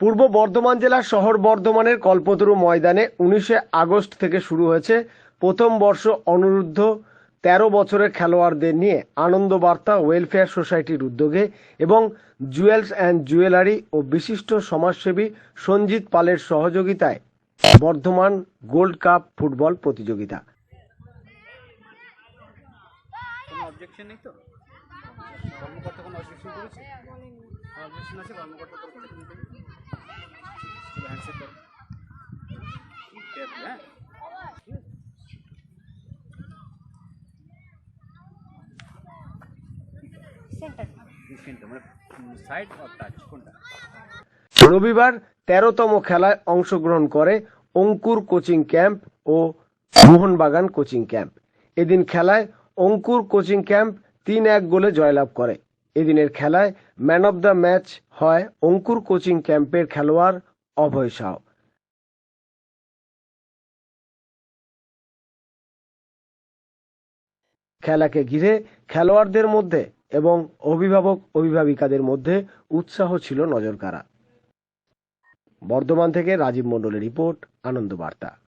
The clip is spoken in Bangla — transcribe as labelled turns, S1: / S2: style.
S1: পূর্ব বর্ধমান জেলার শহর বর্ধমানের কল্পতরু ময়দানে 19শে আগস্ট থেকে শুরু হয়েছে প্রথম বর্ষ অনূর্ধ্ব 13 বছরের খেলোয়াড়দের নিয়ে আনন্দবার্তা ওয়েলফেয়ার সোসাইটির উদ্যোগে এবং জুয়েলস অ্যান্ড জুয়েলারি ও বিশিষ্ট সমাজসেবী সঞ্জিত পালের সহযোগিতায় বর্ধমান গোল্ড কাপ ফুটবল প্রতিযোগিতা।
S2: কোনো অবজেকশন নেই তো? কর্মকর্তা কোনো অবজেকশন করেছে? অবজেকশন আছে কর্মকর্তা তরফ থেকে নিতে? হ্যান্ডশেক করো। হ্যাঁ, সেন্টার মানে সাইড অর টাচ কোনটা?
S1: রবিবার 13তম খেলায় অংশগ্রহণ করে অঙ্কুর কোচিং ক্যাম্প ও মোহনবাগান কোচিং ক্যাম্প। এদিন খেলায় অঙ্কুর কোচিং ক্যাম্প 3-1 গোলে জয়লাভ করে। এদিনের খেলায় ম্যান অব দ্য ম্যাচ হয় অঙ্কুর কোচিং ক্যাম্পের খেলোয়াড় অভয় সাউ। খেলাকে ঘিরে খেলোয়াড়দের মধ্যে এবং অভিভাবক অভিভাবিকাদের মধ্যে উৎসাহ ছিল নজরকাড়া। বর্ধমান থেকে রাজীব মণ্ডলের রিপোর্ট, আনন্দবার্তা।